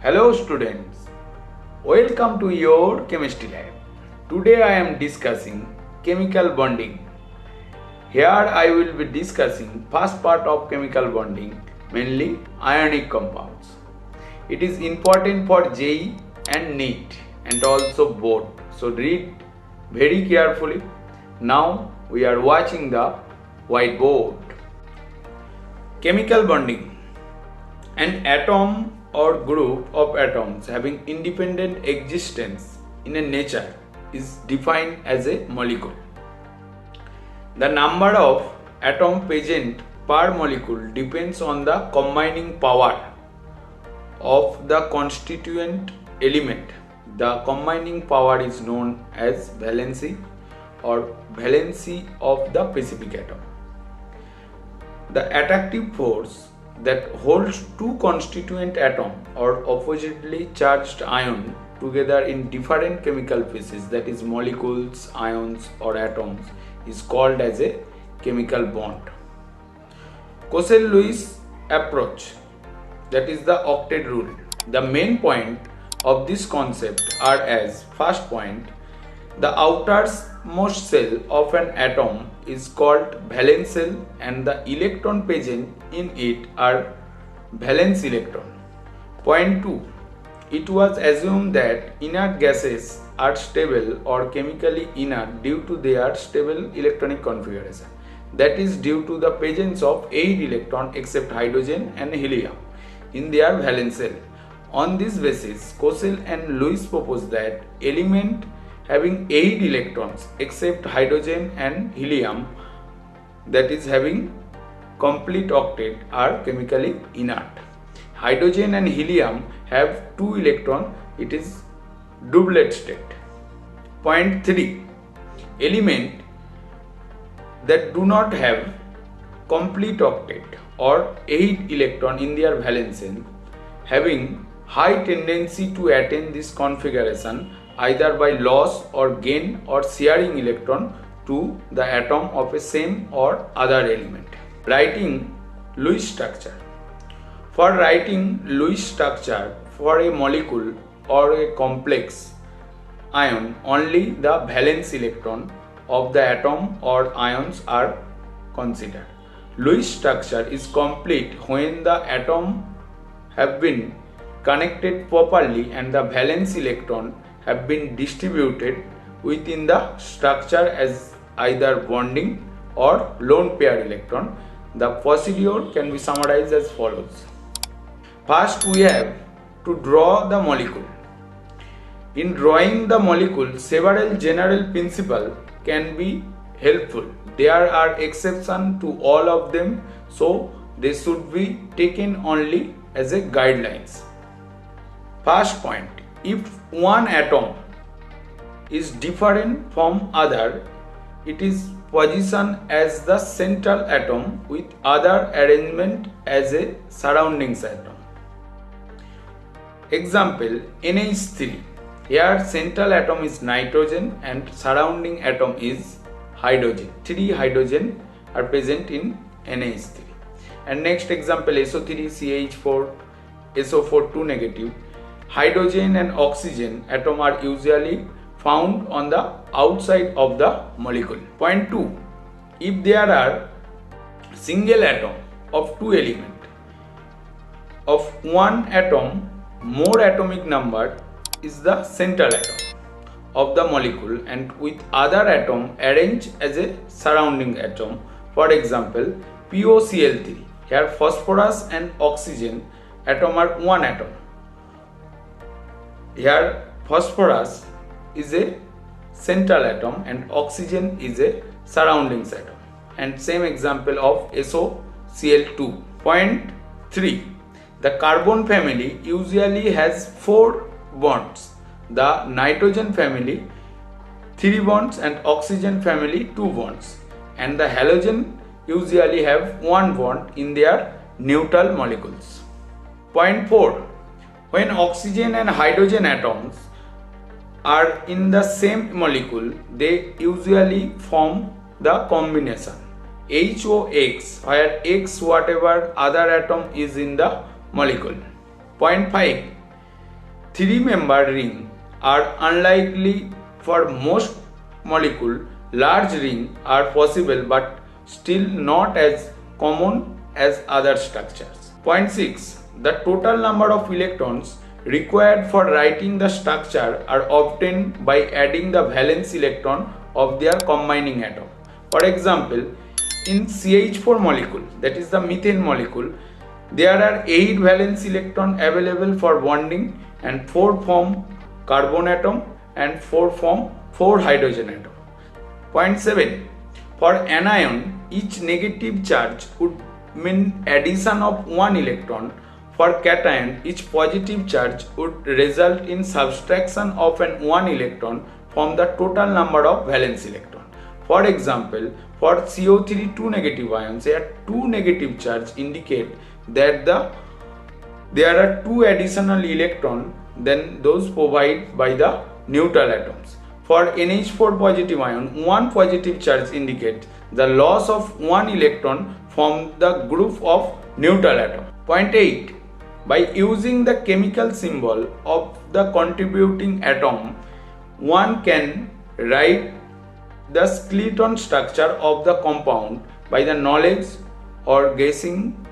Hello students, welcome to your chemistry lab. Today I am discussing chemical bonding. Here I will be discussing first part of chemical bonding, mainly ionic compounds. It is important for JEE and NEET and also board. So read very carefully. Now we are watching the whiteboard. Chemical bonding. An atom or group of atoms having independent existence in a nature is defined as a molecule. The number of atoms present per molecule depends on the combining power of the constituent element. The combining power is known as valency or valency of the specific atom. The attractive force that holds two constituent atom or oppositely charged ion together in different chemical phases, that is molecules, ions or atoms, is called as a chemical bond. Kossel-Lewis Approach, that is the octet rule. The main point of this concept are as: first point, the outermost shell of an atom is called valence shell and the electron present in it are valence electron. Point 2. It was assumed that inert gases are stable or chemically inert due to their stable electronic configuration. That is due to the presence of 8 electrons except hydrogen and helium in their valence shell. On this basis, Kossel and Lewis proposed that element having 8 electrons except hydrogen and helium, that is having complete octet, are chemically inert. Hydrogen and helium have 2 electrons, it is doublet state. Point 3. Element that do not have complete octet or 8 electrons in their valence shell having high tendency to attain this configuration either by loss or gain or sharing electron to the atom of a same or other element. Writing Lewis structure. For writing Lewis structure for a molecule or a complex ion, only the valence electron of the atom or ions are considered. Lewis structure is complete when the atom have been connected properly and the valence electron have been distributed within the structure as either bonding or lone pair electron. The procedure can be summarized as follows. First, we have to draw the molecule. In drawing the molecule, several general principles can be helpful. There are exceptions to all of them, so they should be taken only as a guidelines. First point, if one atom is different from other, it is positioned as the central atom with other arrangement as a surrounding atom. Example, NH3. Here central atom is nitrogen and surrounding atom is hydrogen. 3 hydrogen are present in NH3. And next example, SO3, CH4, SO4 2 negative. Hydrogen and oxygen atom are usually found on the outside of the molecule. Point 2. If there are single atom of 2 elements, of one atom, more atomic number is the central atom of the molecule and with other atom arranged as a surrounding atom. For example, POCl3. Here phosphorus and oxygen atom are one atom. Here phosphorus is a central atom and oxygen is a surrounding atom. And same example of SOCl2. Point 3. The carbon family usually has 4 bonds. The nitrogen family 3 bonds and oxygen family 2 bonds. And the halogen usually have 1 bond in their neutral molecules. Point 4. When oxygen and hydrogen atoms are in the same molecule, they usually form the combination HOX, where X whatever other atom is in the molecule. Point 5. 3-member ring are unlikely for most molecules. Large rings are possible but still not as common as other structures. Point 6. The total number of electrons required for writing the structure are obtained by adding the valence electron of their combining atom. For example, in CH4 molecule, that is the methane molecule, there are 8 valence electrons available for bonding and 4 form carbon atom and 4 form 4 hydrogen atom. Point 7. For anion, each negative charge would mean addition of 1 electron. For cation, each positive charge would result in subtraction of an 1 electron from the total number of valence electrons. For example, for CO3 2 negative ions, there 2 negative charge indicate that there are 2 additional electrons than those provided by the neutral atoms. For NH4 positive ion, 1 positive charge indicates the loss of 1 electron from the group of neutral atom. Point 8. By using the chemical symbol of the contributing atom, one can write the skeleton structure of the compound by the knowledge or guessing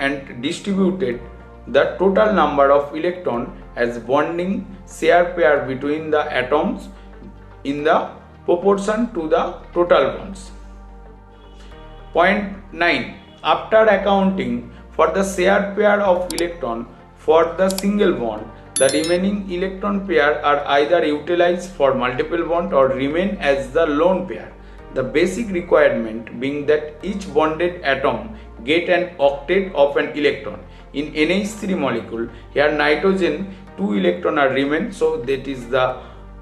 and distributed the total number of electrons as bonding share pair between the atoms in the proportion to the total bonds. Point 9. After accounting for the share pair of electron for the single bond, the remaining electron pair are either utilized for multiple bond or remain as the lone pair. The basic requirement being that each bonded atom get an octet of an electron. In NH3 molecule, here nitrogen 2 electron are remain, so that is the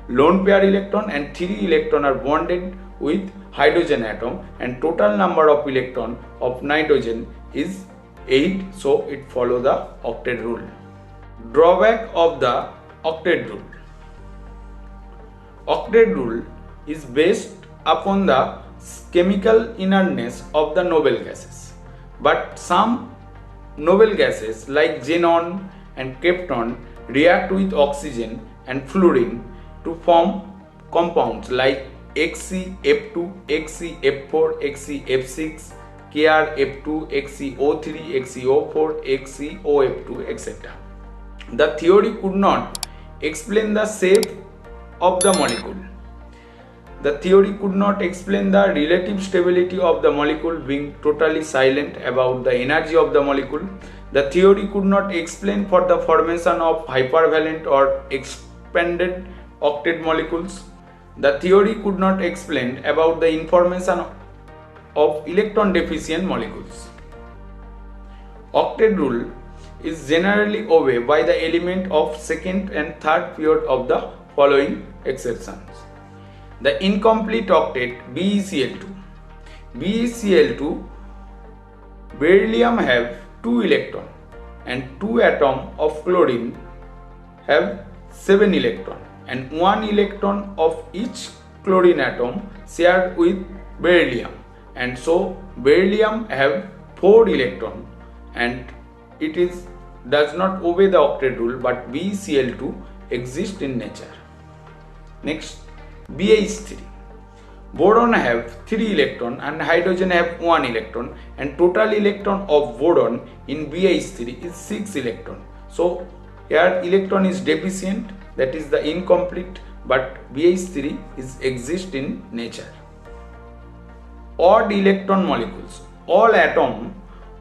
lone pair electron, and 3 electron are bonded with hydrogen atom, and total number of electron of nitrogen is 8, so it follow the octet rule. Drawback of the octet rule. Octet rule is based upon the chemical inertness of the noble gases, but some noble gases like xenon and krypton react with oxygen and fluorine to form compounds like XeF2, XeF4, XeF6, KrF2, XeO3, XeO4, XeOF2, etc. The theory could not explain the shape of the molecule. The theory could not explain the relative stability of the molecule being totally silent about the energy of the molecule. The theory could not explain for the formation of hypervalent or expanded octet molecules. The theory could not explain about the information of electron deficient molecules. Octet rule is generally obeyed by the element of second and third period of the following exceptions. The incomplete octet BeCl2. BeCl2 beryllium have 2 electrons and 2 atoms of chlorine have 7 electrons, and 1 electron of each chlorine atom shared with beryllium, and so beryllium have 4 electrons, and it does not obey the octet rule, but BeCl2 exists in nature. Next, BH3. Boron have 3 electrons and hydrogen have 1 electron, and total electron of boron in BH3 is 6 electrons. So here electron is deficient, that is the incomplete, but BH3 exists in nature. Odd electron molecules. All atoms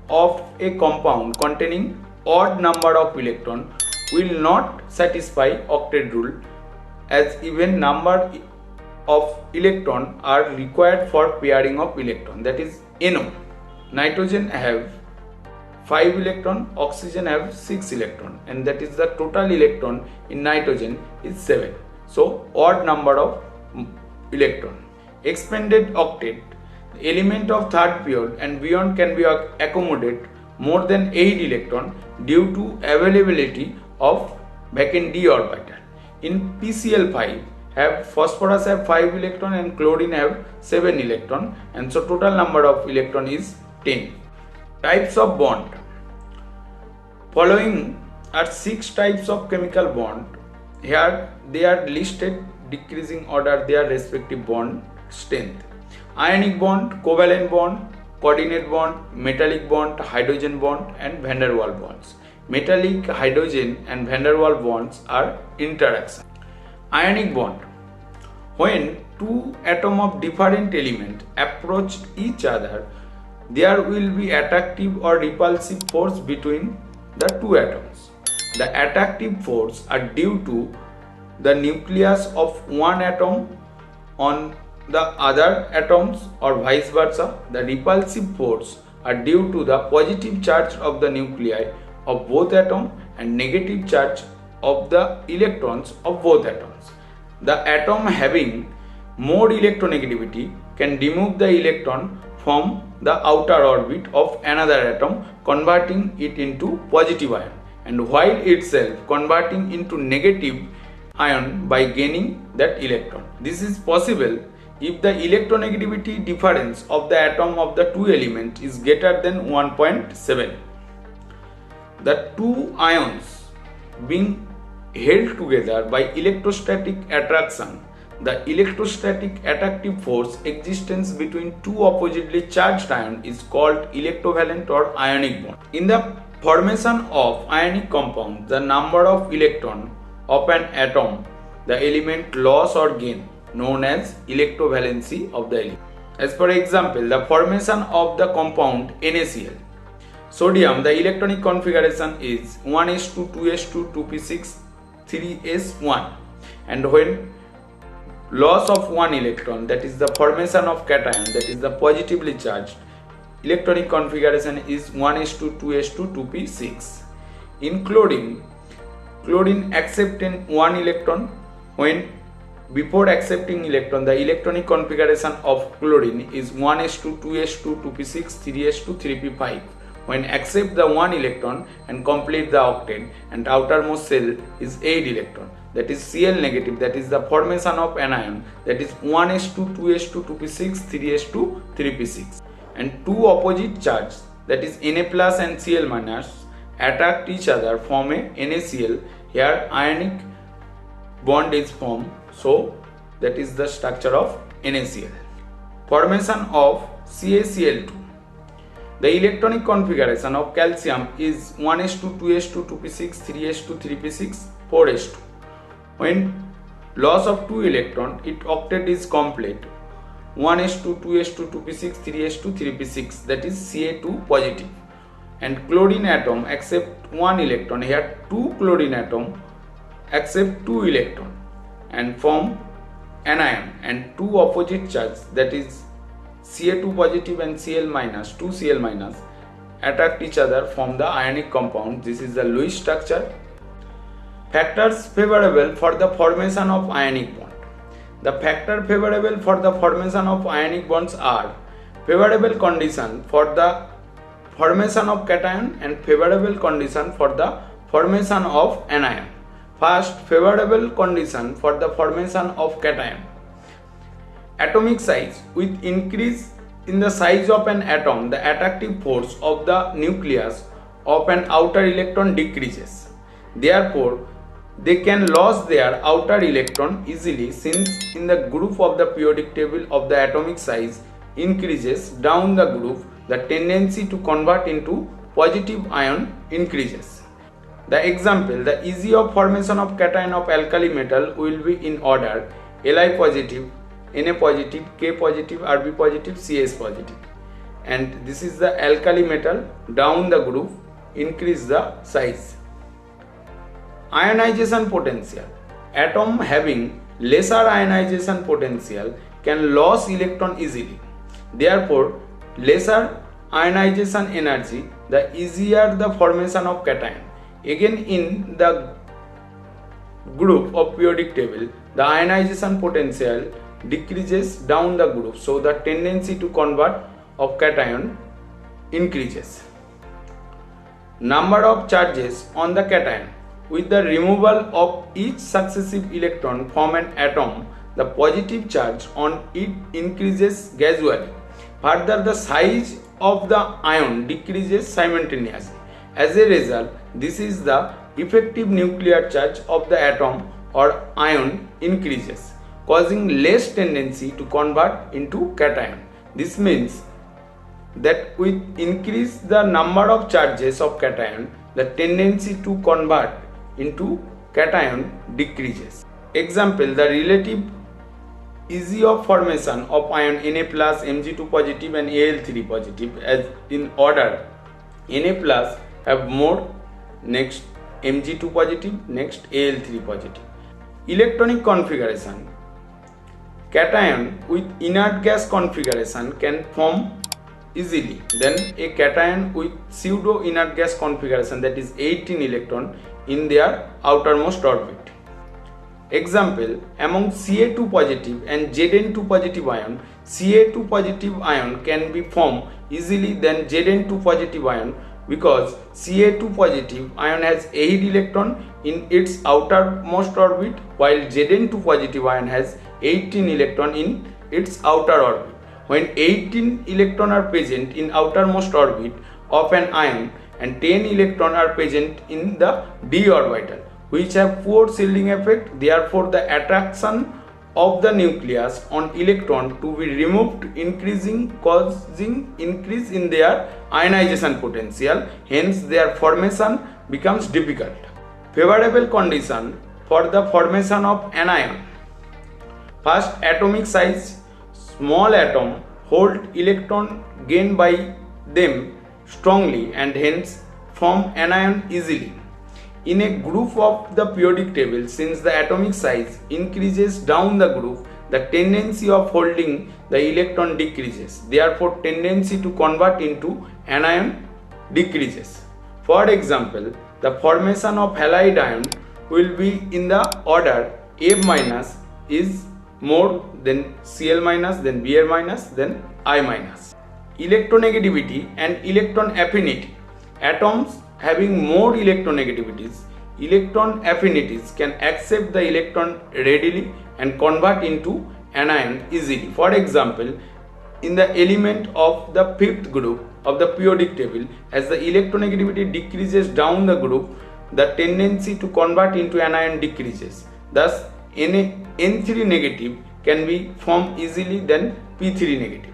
of a compound containing odd number of electrons will not satisfy octet rule, as even number of electrons are required for pairing of electron, that is NO. Nitrogen have 5 electron, oxygen have 6 electron, and that is the total electron in nitrogen is 7. So odd number of electron. Expanded octet. The element of third period and beyond can be accommodate more than 8 electron due to availability of vacant d orbital. In PCl5 phosphorus have 5 electron and chlorine have 7 electron, and so total number of electron is 10. Types of bond. Following are 6 types of chemical bond. Here they are listed decreasing order their respective bond strength. Ionic bond, covalent bond, coordinate bond, metallic bond, hydrogen bond and van der Waals bonds. Metallic, hydrogen and van der Waals bonds are interaction. Ionic bond. When two atoms of different element approach each other, there will be attractive or repulsive force between the two atoms. The attractive force are due to the nucleus of one atom on the other atoms or vice versa. The repulsive force are due to the positive charge of the nuclei of both atoms and negative charge of the electrons of both atoms. The atom having more electronegativity can remove the electron from the outer orbit of another atom, converting it into positive ion, and while itself converting into negative ion by gaining that electron. This is possible if the electronegativity difference of the atom of the two elements is greater than 1.7. The two ions being held together by electrostatic attraction, the electrostatic attractive force existence between two oppositely charged ions is called electrovalent or ionic bond. In the formation of ionic compound, the number of electrons of an atom, the element loss or gain, known as electrovalency of the element. As for example, the formation of the compound NaCl. Sodium, the electronic configuration is 1s2, 2s2, 2p6, 3s1, and when loss of one electron, that is the formation of cation, that is the positively charged, electronic configuration is 1s2, 2s2, 2p6. In chlorine, chlorine accepting one electron. When before accepting electron, the electronic configuration of chlorine is 1s2, 2s2, 2p6, 3s2, 3p5. When accept the one electron and complete the octet, and outermost shell is 8 electron, that is Cl negative, that is the formation of anion, that is 1s2, 2s2, 2p6, 3s2, 3p6, and two opposite charges, that is Na plus and Cl minus, attract each other, form a NaCl. Here ionic bond is formed, so that is the structure of NaCl. Formation of CaCl2. The electronic configuration of calcium is 1s2, 2s2, 2p6, 3s2, 3p6, 4s2. When loss of 2 electron, its octet is complete. 1s2, 2s2, 2p6, 3s2, 3p6, that is Ca2 positive. And chlorine atom accept 1 electron. Here 2 chlorine atom accept 2 electron and form anion, and two opposite charges, that is Ca2 positive and Cl minus, 2 Cl minus, attract each other, form the ionic compound. This is the Lewis structure. Factors favorable for the formation of ionic bond. The factor favorable for the formation of ionic bonds are favorable condition for the formation of cation and favorable condition for the formation of anion. First, favorable condition for the formation of cation. Atomic size. With increase in the size of an atom, the attractive force of the nucleus of an outer electron decreases. Therefore, they can lose their outer electron easily, since in the group of the periodic table of the atomic size increases down the group, the tendency to convert into positive ion increases. The example, the easy of formation of cation of alkali metal will be in order Li positive, Na positive, K positive, Rb positive, Cs positive, and this is the alkali metal. Down the group, increase the size. Ionization potential. Atom having lesser ionization potential can lose electron easily. Therefore, lesser ionization energy, the easier the formation of cation. Again, in the group of periodic table, the ionization potential decreases down the group, so the tendency to convert of cation increases. Number of charges on the cation. With the removal of each successive electron from an atom, the positive charge on it increases gradually. Further, the size of the ion decreases simultaneously. As a result, this is the effective nuclear charge of the atom or ion increases, causing less tendency to convert into cation. This means that with increase the number of charges of cation, the tendency to convert into cation decreases. Example, the relative ease of formation of ion Na plus, Mg2 positive and Al3 positive, as in order Na plus have more, next Mg2 positive, next Al3 positive. Electronic configuration. Cation with inert gas configuration can form easily than a cation with pseudo inert gas configuration, that is 18 electron in their outermost orbit. Example, among Ca2 positive and Zn2 positive ion, Ca2 positive ion can be formed easily than Zn2 positive ion because Ca2 positive ion has 8 electron in its outermost orbit, while Zn2 positive ion has 18 electron in its outer orbit. When 18 electrons are present in outermost orbit of an ion and 10 electrons are present in the d orbital, which have poor shielding effect, therefore the attraction of the nucleus on electron to be removed causing increase in their ionization potential, hence their formation becomes difficult. Favorable condition for the formation of anion. First, atomic size. Small atom hold electron gained by them strongly and hence form anion easily. In a group of the periodic table, since the atomic size increases down the group, the tendency of holding the electron decreases. Therefore, tendency to convert into anion decreases. For example, the formation of halide ion will be in the order F minus is more, then Cl minus, then Br minus, then I minus. Electronegativity and electron affinity. Atoms having more electronegativities, electron affinities can accept the electron readily and convert into anion easily. For example, in the element of the fifth group of the periodic table, as the electronegativity decreases down the group, the tendency to convert into anion decreases. Thus, N3 negative can be formed easily than P3 negative.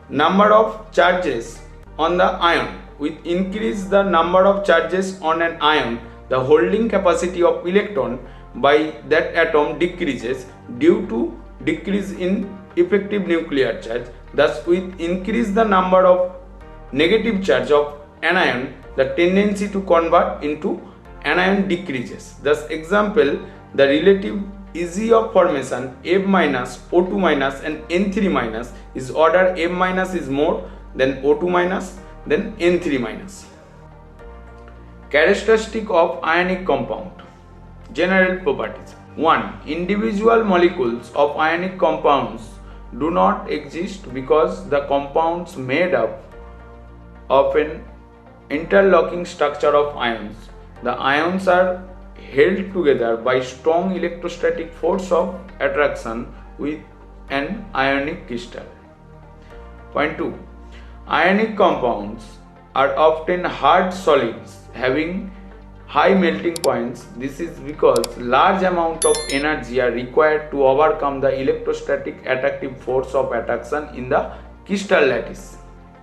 Number of charges on the ion. With increase the number of charges on an ion, the holding capacity of electron by that atom decreases due to decrease in effective nuclear charge. Thus, with increase the number of negative charge of anion, the tendency to convert into anion decreases. Thus, example, the relative ease of formation F minus, O2 minus and N3 minus is order F minus is more than O2 minus, then N3 minus. Characteristic of ionic compound. General properties. 1. Individual molecules of ionic compounds do not exist because the compounds made up of an interlocking structure of ions. The ions are held together by strong electrostatic force of attraction with an ionic crystal. Point 2. Ionic compounds are often hard solids having high melting points. This is because large amount of energy are required to overcome the electrostatic attractive force of attraction in the crystal lattice.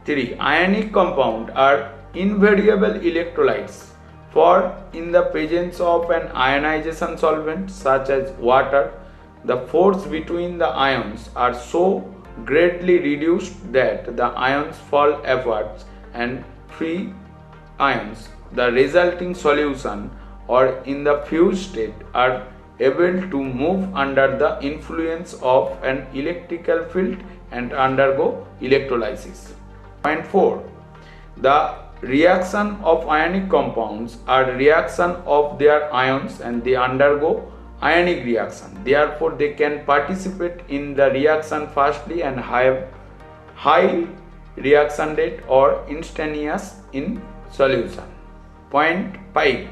3. Ionic compounds are invariable electrolytes, for in the presence of an ionization solvent such as water, the force between the ions are so greatly reduced that the ions fall apart and free ions, the resulting solution or in the fused state, are able to move under the influence of an electrical field and undergo electrolysis. Point 4. The reaction of ionic compounds are reaction of their ions and they undergo ionic reaction. Therefore, they can participate in the reaction fastly and have high reaction rate or instantaneous in solution. Point 5.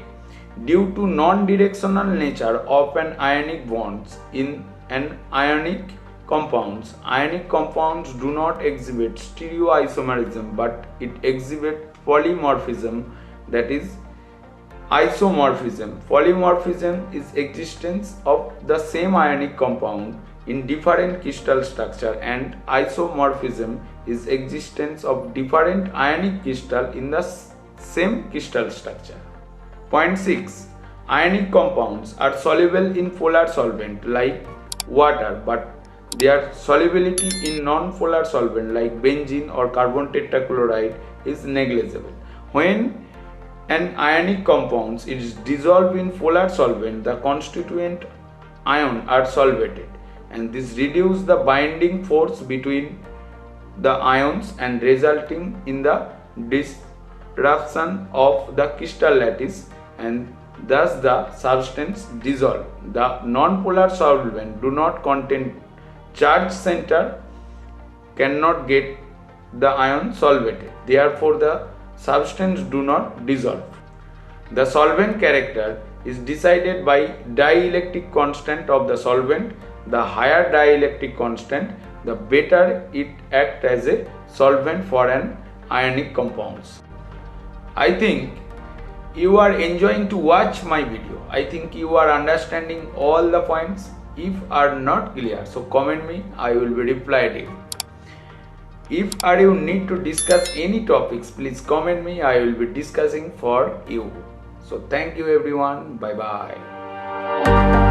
Due to non-directional nature of an ionic bonds in an ionic compounds do not exhibit stereoisomerism but it exhibits polymorphism, that is Isomorphism. Polymorphism is existence of the same ionic compound in different crystal structure, and isomorphism is existence of different ionic crystal in the same crystal structure. Point 6. Ionic compounds are soluble in polar solvent like water, but their solubility in non-polar solvent like benzene or carbon tetrachloride is negligible. When an ionic compound is dissolved in polar solvent, the constituent ions are solvated, and this reduces the binding force between the ions and resulting in the disruption of the crystal lattice, and thus the substance dissolved. The non-polar solvent do not contain charge center, cannot get the ion solvated, therefore the substance do not dissolve. The solvent character is decided by dielectric constant of the solvent. The higher dielectric constant, the better it acts as a solvent for an ionic compounds. I think you are enjoying to watch my video. I think you are understanding all the points. If are not clear, so comment me, I will be replied it. If are you need to discuss any topics, please comment me, I will be discussing for you. So thank you everyone, bye bye.